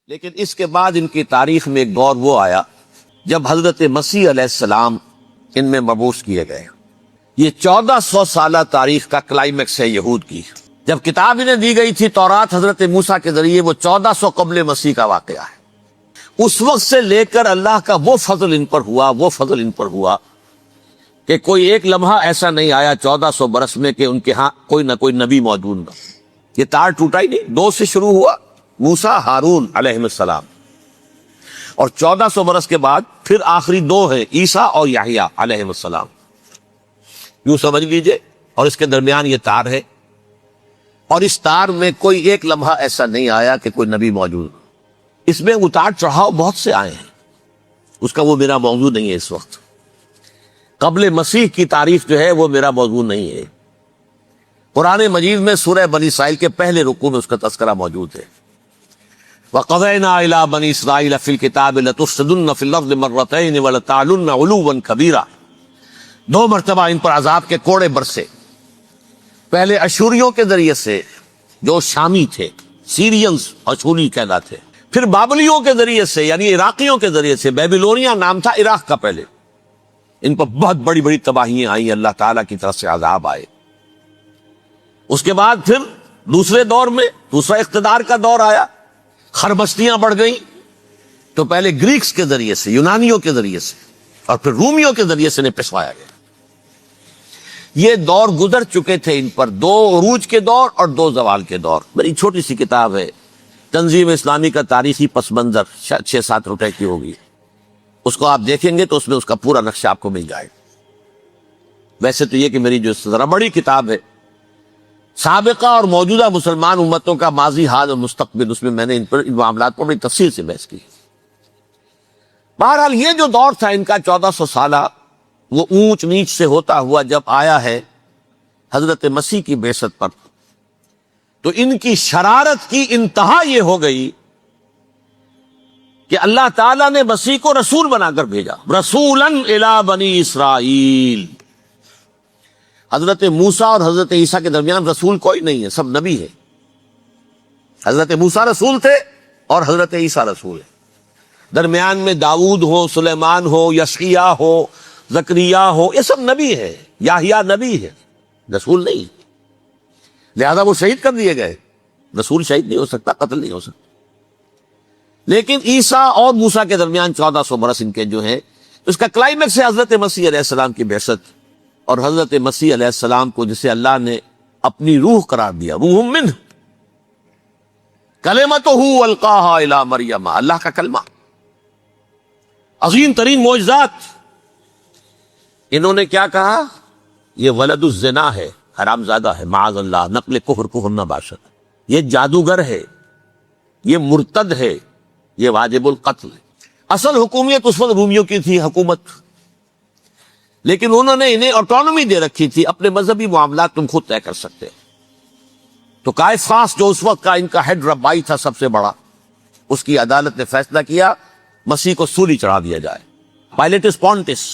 لیکن اس کے بعد ان کی تاریخ میں ایک دور وہ آیا جب حضرت مسیح علیہ السلام ان میں مبعوث کیے گئے۔ یہ 1400 سالہ تاریخ کا کلائمیکس ہے یہود کی۔ جب کتاب انہیں دی گئی تھی تورات حضرت موسیٰ کے ذریعے، وہ 1400 قبل مسیح کا واقعہ ہے۔ اس وقت سے لے کر اللہ کا وہ فضل ان پر ہوا کہ کوئی ایک لمحہ ایسا نہیں آیا 1400 برس میں کہ ان کے ہاں کوئی نہ کوئی نبی موجود نہ۔ یہ تار ٹوٹا ہی نہیں، 2 سے شروع ہوا، موسیٰ ہارون علیہ السلام، اور 1400 برس کے بعد پھر آخری 2 ہیں، عیسیٰ اور یحییٰ علیہ السلام۔ یوں سمجھ لیجئے، اور اس کے درمیان یہ تار ہے، اور اس تار میں کوئی ایک لمحہ ایسا نہیں آیا کہ کوئی نبی موجود ہو۔ اس میں اتار چڑھاؤ بہت سے آئے ہیں، اس کا وہ میرا موضوع نہیں ہے۔ اس وقت قبل مسیح کی تاریخ جو ہے وہ میرا موضوع نہیں ہے۔ قرآن مجید میں سورہ بنی اسرائیل کے پہلے رکوع میں اس کا تذکرہ موجود ہے۔ وَقَضَيْنَا إِلَىٰ بَنِي إِسْرَائِيلَ فِي الْكِتَابِ لَتُفْسِدُنَّ فِي الْأَرْضِ مَرَّتَيْنِ وَلَتَعْلُنَّ عُلُوًّا كَبِيرًا۔ 2 مرتبہ ان پر عذاب کے کوڑے برسے، پہلے اشوریوں کے ذریعے سے جو شامی تھے، سیرینز اشوری کہلاتے، پھر بابلیوں کے ذریعے سے یعنی عراقیوں کے ذریعے سے، بیبیلونیا نام تھا عراق کا پہلے۔ ان پر بہت بڑی بڑی تباہیاں آئیں، اللہ تعالیٰ کی طرف سے عذاب آئے۔ اس کے بعد پھر دوسرے دور میں دوسرا اقتدار کا دور آیا، خربستیاں بڑھ گئیں، تو پہلے گریکس کے ذریعے سے، یونانیوں کے ذریعے سے، اور پھر رومیوں کے ذریعے سے انہیں پسوایا گیا۔ یہ دور گزر چکے تھے ان پر، 2 عروج کے دور اور 2 زوال کے دور۔ بڑی چھوٹی سی کتاب ہے، تنظیم اسلامی کا تاریخی پس منظر، 6-7 روپے کی ہوگی۔ اس کو آپ دیکھیں گے تو اس میں اس کا پورا نقشہ آپ کو مل جائے گا۔ ویسے تو یہ کہ میری جو ذرا بڑی کتاب ہے، سابقہ اور موجودہ مسلمان امتوں کا ماضی، حال اور مستقبل، اس میں میں نے ان معاملات پر بڑی تفصیل سے بحث کی۔ بہرحال یہ جو دور تھا ان کا 1400 سالہ، وہ اونچ نیچ سے ہوتا ہوا جب آیا ہے حضرت مسیح کی بعثت پر، تو ان کی شرارت کی انتہا یہ ہو گئی کہ اللہ تعالیٰ نے مسیح کو رسول بنا کر بھیجا، رسولاً الی بنی اسرائیل۔ حضرت موسیٰ اور حضرت عیسیٰ کے درمیان رسول کوئی نہیں ہے، سب نبی ہے۔ حضرت موسیٰ رسول تھے اور حضرت عیسیٰ رسول ہے۔ درمیان میں داؤد ہو، سلیمان ہو، یشعیاہ ہو، زکریا ہو، یہ سب نبی ہے۔ یحییٰ نبی ہے، رسول نہیں، لہذا وہ شہید کر دیے گئے۔ رسول شہید نہیں ہو سکتا، قتل نہیں ہو سکتا۔ لیکن عیسیٰ اور موسیٰ کے درمیان 1400 برس ان کے جو ہیں، اس کا کلائمیکس ہے حضرت مسیح علیہ السلام کی بعثت، اور حضرت مسیح علیہ السلام کو جسے اللہ نے اپنی روح قرار دیا، روح منہ، کلمتہ القاہا الی مریم، اللہ کا کلمہ، عظیم ترین معجزات۔ انہوں نے کیا کہا؟ یہ ولد الزنا ہے، حرام زادہ ہے، معاذ اللہ، نقل کفر نہ باشد، یہ جادوگر ہے، یہ مرتد ہے، یہ واجب القتل ہے۔ اصل حکومت اس وقت رومیوں کی تھی حکومت، لیکن انہوں نے انہیں آٹونومی دے رکھی تھی، اپنے مذہبی معاملات تم خود طے کر سکتے۔ تو کائفاس جو اس وقت کا ان کا ہیڈ ربائی تھا سب سے بڑا، اس کی عدالت نے فیصلہ کیا مسیح کو سولی چڑھا دیا جائے۔ پائلیٹس پونٹس،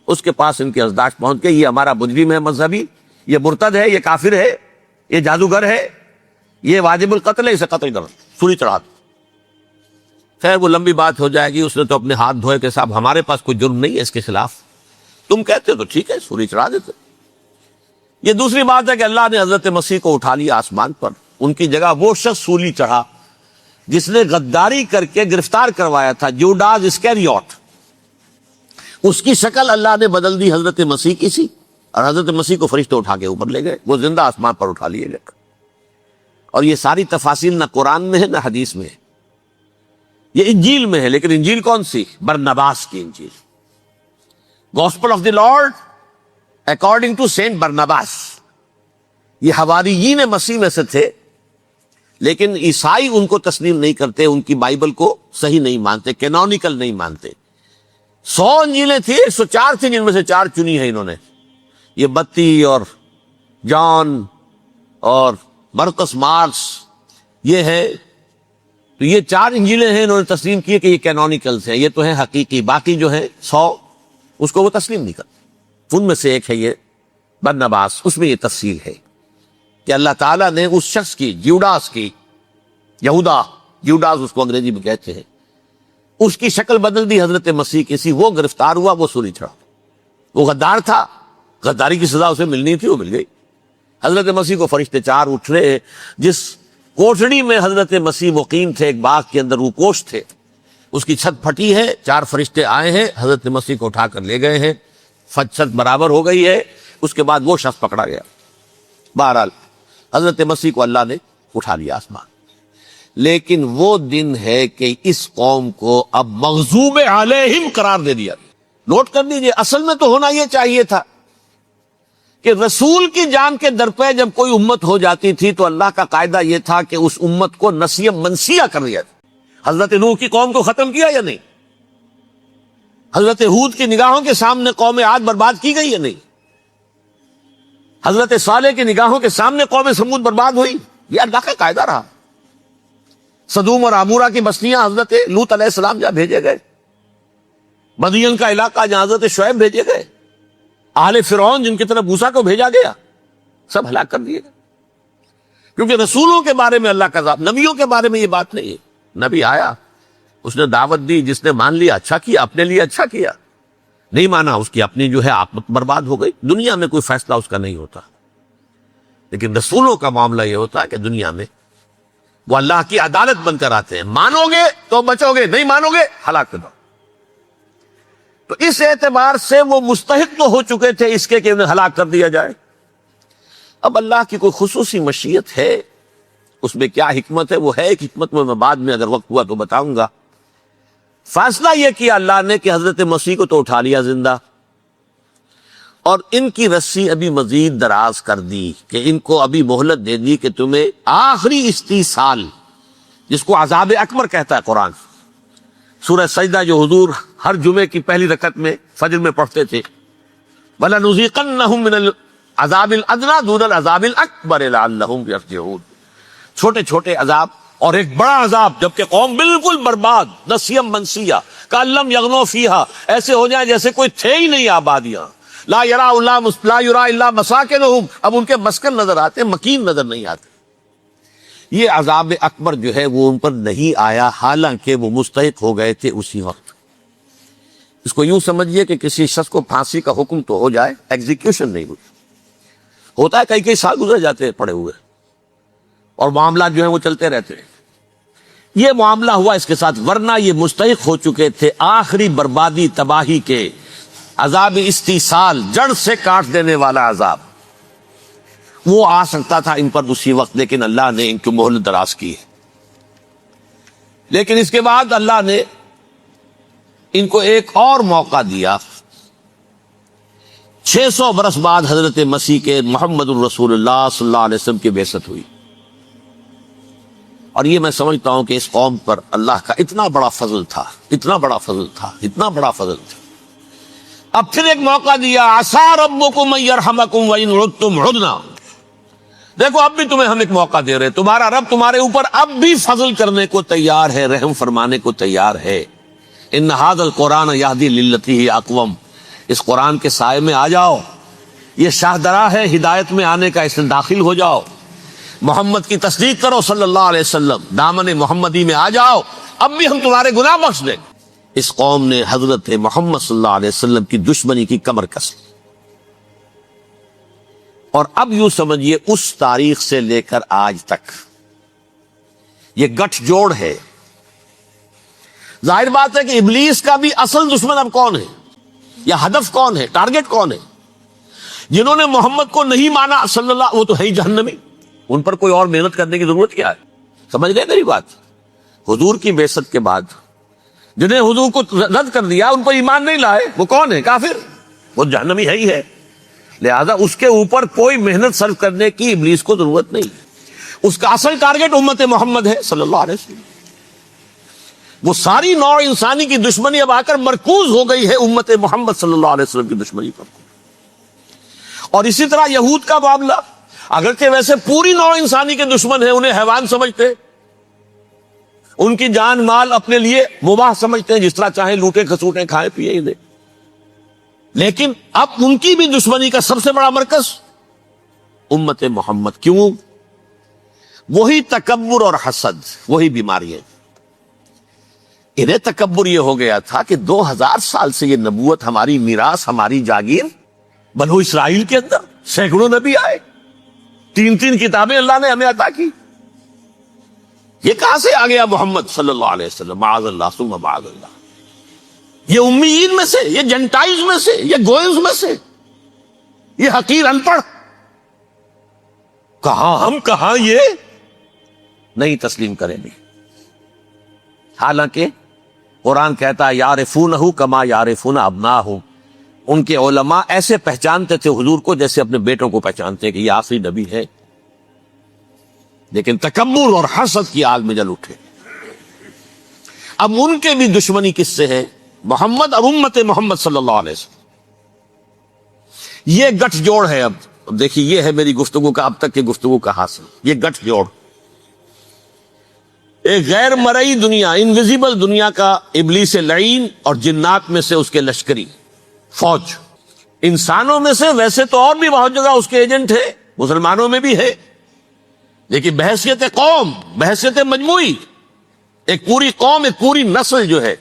اس کے پاس ان کی ازداش پہنچ کے، یہ ہمارا مجرم ہے مذہبی، یہ مرتد ہے، یہ کافر ہے، یہ جادوگر ہے، یہ واجب القتل ہے، اسے قتل کرو، سولی چڑھا دو۔ خیر وہ لمبی بات ہو جائے گی، اس نے تو اپنے ہاتھ دھوئے کہ صاحب ہمارے پاس کوئی جرم نہیں ہے اس کے خلاف، تم کہتے ہو تو ٹھیک ہے، سولی چڑھا دیتے۔ یہ دوسری بات ہے کہ اللہ نے حضرت مسیح کو اٹھا لیا آسمان پر، ان کی جگہ وہ شخص سولی چڑھا جس نے غداری کر کے گرفتار کروایا تھا، جوڈاس اسکیریوٹ، اس کی شکل اللہ نے بدل دی حضرت مسیح کی سی، اور حضرت مسیح کو فرشتے اٹھا کے اوپر لے گئے، وہ زندہ آسمان پر اٹھا لیے گئے۔ اور یہ ساری تفاصیل نہ قرآن میں ہے نہ حدیث میں ہے، یہ انجیل میں ہے۔ لیکن انجیل کون سی؟ برنباس کی انجیل، gospel of the Lord according to Saint Barnabas. یہ حواریین مسیح میں سے تھے، لیکن عیسائی ان کو تسلیم نہیں کرتے، ان کی بائبل کو صحیح نہیں مانتے، کینونیکل نہیں مانتے۔ 100 انجیلیں تھیں، 104 تھیں، جن میں سے 4 چنی ہیں انہوں نے، یہ متی اور جان اور مرقس مارکس، یہ ہے۔ تو یہ 4 انجیلیں ہیں، انہوں نے تسلیم کی کہ یہ کینونیکلز ہیں، یہ تو ہیں حقیقی، باقی جو ہے 100 اس کو وہ تسلیم نہیں کرتے۔ ان میں سے ایک ہے یہ برنباس، اس میں یہ تفصیل ہے کہ اللہ تعالیٰ نے اس شخص کی، جیوڈاس کی، یہودا جوڈاس اس کو انگریزی میں کہتے ہیں، اس کی شکل بدل دی حضرت مسیح کی، وہ گرفتار ہوا، وہ سولی چڑھا۔ وہ غدار تھا، غداری کی سزا اسے ملنی تھی، وہ مل گئی۔ حضرت مسیح کو فرشتے چار اٹھ رہے، جس کوٹڑی میں حضرت مسیح مقیم تھے، ایک باغ کے اندر روپوش تھے، اس کی چھت پھٹی ہے، چار فرشتے آئے ہیں، حضرت مسیح کو اٹھا کر لے گئے ہیں، چھت برابر ہو گئی ہے۔ اس کے بعد وہ شخص پکڑا گیا۔ بہرحال حضرت مسیح کو اللہ نے اٹھا لیا آسمان۔ لیکن وہ دن ہے کہ اس قوم کو اب مغضوب علیہم قرار دے دیا۔ نوٹ کر لیجئے، اصل میں تو ہونا یہ چاہیے تھا کہ رسول کی جان کے در پہ جب کوئی امت ہو جاتی تھی تو اللہ کا قاعدہ یہ تھا کہ اس امت کو نسیہ منسیہ کر دیا۔ حضرت نوح کی قوم کو ختم کیا یا نہیں؟ حضرت ہود کی نگاہوں کے سامنے قوم عاد برباد کی گئی یا نہیں؟ حضرت صالح کی نگاہوں کے سامنے قوم سمود برباد ہوئی، یہ اللہ کا قاعدہ رہا۔ سدوم اور عمورہ کی بستیاں حضرت لوط علیہ السلام جہاں بھیجے گئے، مدین کا علاقہ جہاں حضرت شعیب بھیجے گئے، اہل فرعون جن کی طرف موسیٰ کو بھیجا گیا، سب ہلاک کر دیے گئے۔ کیونکہ رسولوں کے بارے میں اللہ کا عذاب، نبیوں کے بارے میں یہ بات نہیں ہے۔ نبی آیا، اس نے دعوت دی، جس نے مان لیا اچھا کیا، اپنے لیے اچھا کیا، نہیں مانا اس کی اپنی جو ہے آپت برباد ہو گئی۔ دنیا میں کوئی فیصلہ اس کا نہیں ہوتا، لیکن رسولوں کا معاملہ یہ ہوتا ہے کہ دنیا میں وہ اللہ کی عدالت بن کر آتے ہیں۔ مانو گے تو بچو گے، نہیں مانو گے ہلاک کر دو۔ تو اس اعتبار سے وہ مستحق تو ہو چکے تھے اس کے کہ انہیں ہلاک کر دیا جائے۔ اب اللہ کی کوئی خصوصی مشیت ہے، اس میں کیا حکمت ہے، وہ ہے ایک حکمت میں بعد میں اگر وقت ہوا تو بتاؤں گا۔ فیصلہ یہ کیا اللہ نے کہ حضرت مسیح کو تو اٹھا لیا زندہ، اور ان کی رسی ابھی مزید دراز کر دی، کہ ان کو ابھی مہلت دے دی کہ تمہیں آخری استیصال، جس کو عذاب اکبر کہتا ہے قرآن، سورہ سجدہ جو حضور ہر جمعے کی پہلی رکعت میں فجر میں پڑھتے تھے، وَلَنُذِيقَنَّهُم مِّنَ الْعَذَابِ الْأَدْنَىٰ دُونَ الْعَذَابِ الْأَكْبَرِ لَعَلَّهُمْ يَرْجِعُونَ۔ چھوٹے چھوٹے عذاب اور ایک بڑا عذاب، جبکہ قوم بالکل برباد، نسیم منسیہ، کأن لم یغنوا فیہا، ایسے ہو جائیں جیسے کوئی تھے ہی نہیں آبادیاں۔ لا یرا الا مساکنہم، اب ان کے مسکن نظر آتے، مکین نظر نہیں آتے۔ یہ عذاب اکبر جو ہے وہ ان پر نہیں آیا، حالانکہ وہ مستحق ہو گئے تھے اسی وقت۔ اس کو یوں سمجھیے کہ کسی شخص کو پھانسی کا حکم تو ہو جائے، ایگزیکیوشن نہیں ہوئی، ہوتا ہے کئی سال گزر جاتے ہیں پڑے ہوئے، اور معاملات جو ہیں وہ چلتے رہتے ہیں۔ یہ معاملہ ہوا اس کے ساتھ، ورنہ یہ مستحق ہو چکے تھے آخری بربادی تباہی کے، عذاب استیصال، جڑ سے کاٹ دینے والا عذاب، وہ آ سکتا تھا ان پر اسی وقت، لیکن اللہ نے ان کی مہلت دراز کی ہے۔ لیکن اس کے بعد اللہ نے ان کو ایک اور موقع دیا۔ 600 برس بعد حضرت مسیح کے محمد الرسول اللہ صلی اللہ علیہ وسلم کی بعثت ہوئی، اور یہ میں سمجھتا ہوں کہ اس قوم پر اللہ کا اتنا بڑا فضل تھا، اتنا بڑا فضل تھا، اتنا بڑا فضل تھا۔ اب پھر ایک موقع دیا، عسیٰ ربکم ان یرحمکم وان عدتم عدنا۔ دیکھو اب بھی تمہیں ہم ایک موقع دے رہے، تمہارا رب تمہارے اوپر اب بھی فضل کرنے کو تیار ہے، رحم فرمانے کو تیار ہے۔ ان ھذا القرآن یہدی للتی ہی اقوم، اس قرآن کے سائے میں آ جاؤ، یہ شاہدرا ہے ہدایت میں آنے کا، اس میں داخل ہو جاؤ، محمد کی تصدیق کرو صلی اللہ علیہ وسلم، دامن محمدی میں آ جاؤ، اب بھی ہم تمہارے گناہ بخش دیں۔ اس قوم نے حضرت محمد صلی اللہ علیہ وسلم کی دشمنی کی کمر کس لی، اور اب یوں سمجھیے اس تاریخ سے لے کر آج تک یہ گٹھ جوڑ ہے۔ ظاہر بات ہے کہ ابلیس کا بھی اصل دشمن اب کون ہے، یا ہدف کون ہے، ٹارگٹ کون ہے؟ جنہوں نے محمد کو نہیں مانا صلی اللہ، وہ تو ہے ہی جہنمی، ان پر کوئی اور محنت کرنے کی ضرورت کیا ہے؟ سمجھ گئے میری بات؟ حضور کی بعثت کے بعد جنہیں حضور کو رد کر دیا، ان پر ایمان نہیں لائے، وہ کون ہے؟ کافر، وہ جہنمی ہے ہی ہے۔ لہذا اس کے اوپر کوئی محنت صرف کرنے کی ابلیس کو ضرورت نہیں، اس کا اصل ٹارگٹ امت محمد ہے صلی اللہ علیہ وسلم۔ وہ ساری نوع انسانی کی دشمنی اب آ کر مرکوز ہو گئی ہے امت محمد صلی اللہ علیہ وسلم کی دشمنی پر۔ اور اسی طرح یہود کا معاملہ، اگرچہ ویسے پوری نوع انسانی کے دشمن ہیں، انہیں حیوان سمجھتے، ان کی جان مال اپنے لیے مباح سمجھتے ہیں، جس طرح چاہیں لوٹے کھسوٹے کھائیں پیئے دیں، لیکن اب ان کی بھی دشمنی کا سب سے بڑا مرکز امت محمد۔ کیوں؟ وہی تکبر اور حسد، وہی بیماری ہے۔ انہیں تکبر یہ ہو گیا تھا کہ 2000 سال سے یہ نبوت ہماری میراث، ہماری جاگیر، بنو اسرائیل کے اندر سینکڑوں نبی آئے، 3 کتابیں اللہ نے ہمیں عطا کی، یہ کہاں سے آ گیا محمد صلی اللہ علیہ وسلم؟ معاذ اللہ ثم معاذ اللہ، یہ امیین میں سے، یہ جنٹائز میں سے، یہ گوئنز میں سے، یہ حقیر ان پڑھ، کہاں یہ نہیں تسلیم کریں گے۔ حالانکہ قرآن کہتا ہے یعرفونہ کما یعرفون ابناہم، ان کے علماء ایسے پہچانتے تھے حضور کو جیسے اپنے بیٹوں کو پہچانتے کہ یہ آخری نبی ہے، لیکن تکبر اور حسد کی آگ میں جل اٹھے۔ اب ان کے بھی دشمنی کس سے ہے؟ محمد اور امت محمد صلی اللہ علیہ وسلم، یہ گٹھ جوڑ ہے۔ اب دیکھیے، یہ ہے میری گفتگو کا اب تک کی گفتگو کا حاصل، یہ گٹھ جوڑ، ایک غیر مرئی دنیا، انویزیبل دنیا کا ابلیس لعین اور جنات میں سے اس کے لشکری فوج، انسانوں میں سے ویسے تو اور بھی بہت جگہ اس کے ایجنٹ ہے، مسلمانوں میں بھی ہے، لیکن بحیثیت قوم، بحیثیت مجموعی، ایک پوری قوم، ایک پوری نسل جو ہے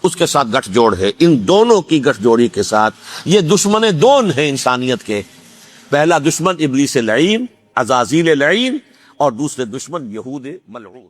اس کے ساتھ گٹھ جوڑ ہے۔ ان دونوں کی گٹھ جوڑی کے ساتھ یہ دشمن دون ہیں انسانیت کے، پہلا دشمن ابلیس لعین، عزازیل لعین، اور دوسرے دشمن یہود ملعون۔